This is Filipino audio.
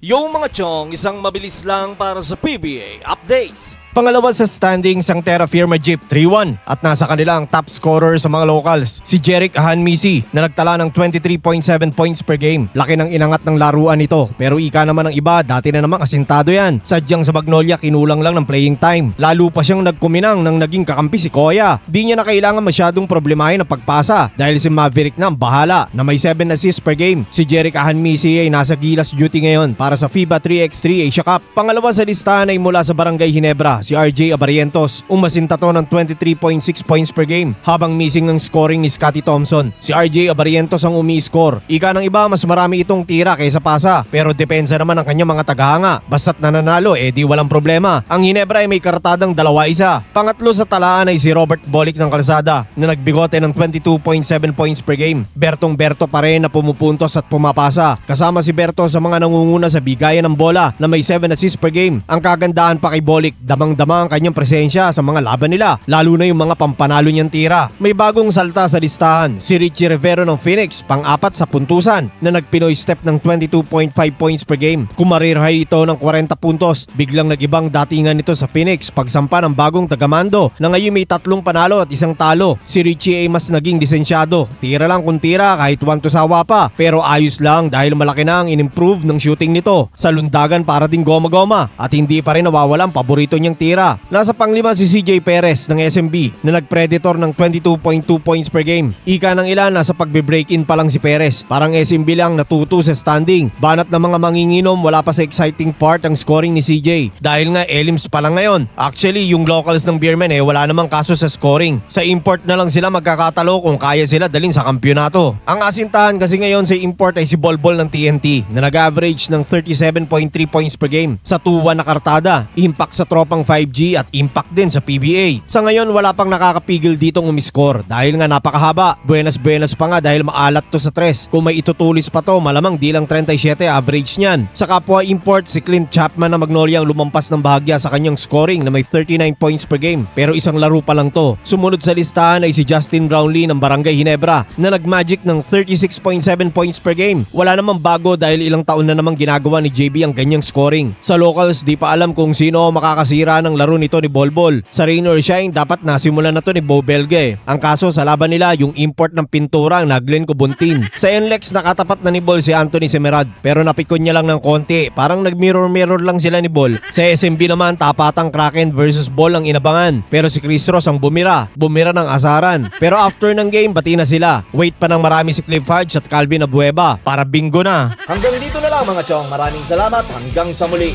Yung mga chong, isang mabilis lang para sa PBA updates. Pangalawa sa standings ang Terra Firma Jeep 3-1 at nasa kanila ang top scorer sa mga locals, si Jeric Ahanmisi na nagtala ng 23.7 points per game. Laki ng inangat ng laruan nito, pero ika naman ng iba, dati na namang asintado yan. Sadyang sa Magnolia kinulang lang ng playing time. Lalo pa siyang nagkuminang nang naging kakampi si Koya. Di niya na kailangan masyadong problemahin ang pagpasa dahil si Maverick na ang bahala na may 7 assists per game. Si Jeric Ahanmisi ay nasa Gilas duty ngayon para sa FIBA 3x3 Asia Cup. Pangalawa sa listahan ay mula sa Barangay Ginebra, si RJ Abarientos. Umasinta to ng 23.6 points per game habang missing ng scoring ni Scotty Thompson. Si RJ Abarientos ang umi-score. Ika ng iba, mas marami itong tira kaysa pasa, pero depensa naman ang kanyang mga tagahanga. Basta't nananalo, di walang problema. Ang Ginebra ay may karatadang 2-1. Pangatlo sa talaan ay si Robert Bolick ng Kalsada na nagbigote ng 22.7 points per game. Bertong-Berto pa rin na pumupuntos at pumapasa. Kasama si Berto sa mga nangunguna sa bigayan ng bola na may 7 assists per game. Ang kagandahan pa kay Bolick, damang-dama ang kanyang presensya sa mga laban nila, lalo na yung mga pampanalo niyang tira. May bagong salta sa listahan, si Richie Rivero ng Phoenix, pang-apat sa puntusan, na nagpinoy step ng 22.5 points per game. Kumarir high ito ng 40 puntos. Biglang nag-ibang datingan nito sa Phoenix pagsampa ng bagong tagamando na ngayon may 3 panalo at 1 talo. Si Richie ay mas naging lisensyado. Tira lang kung tira kahit 1 to sawa pa, pero ayos lang dahil malaki na ang in-improve ng shooting nito. Sa lundagan para din goma-goma at hindi pa rin nawawala ang paborito niyang tira. Nasa panglima si CJ Perez ng SMB na nag-predator ng 22.2 points per game. Ika ng ilan, nasa pagbe-break-in pa lang si Perez. Parang SMB lang natuto sa standing. Banat ng mga manginginom, wala pa sa exciting part ang scoring ni CJ. Dahil nga elims pa lang ngayon. Actually, yung locals ng Beermen wala namang kaso sa scoring. Sa import na lang sila magkakatalo kung kaya sila dalhin sa kampyonato. Ang asintahan kasi ngayon sa import ay si Bolbol ng TNT na nag-average ng 37.3 points per game sa 2-1 na kartada. Impact sa tropang 5G at impact din sa PBA. Sa ngayon wala pang nakakapigil ditong umiscore dahil nga napakahaba. Buenas pa nga dahil maalat to sa 3. Kung may itutulis pa to, malamang di lang 37 average niyan. Sa kapwa import, si Clint Chapman ng Magnolia ang lumampas ng bahagya sa kanyang scoring na may 39 points per game. Pero isang laro pa lang to. Sumunod sa listahan ay si Justin Brownlee ng Barangay Ginebra na nagmagic ng 36.7 points per game. Wala namang bago dahil ilang taon na namang ginagawa ni JB ang ganyang scoring. Sa locals, di pa alam kung sino makakasira ng laro nito ni Bolbol. Sa rain or shine, dapat nasimulan na to ni Bo Belge. Ang kaso sa laban nila, yung import ng pintura na Glenn Cobuntin. Sa NLEX, nakatapat na ni Bol si Anthony Semerad pero napikon niya lang ng konti. Parang nag-mirror lang sila ni Bol. Sa SMB naman, tapatang Kraken versus Bol ang inabangan. Pero si Chris Ross ang bumira ng asaran. Pero after ng game, bati na sila. Wait pa ng marami si Cliff Hodge at Calvin Abueva para bingo na. Hanggang dito na lang mga chong. Maraming salamat. Hanggang sa muli.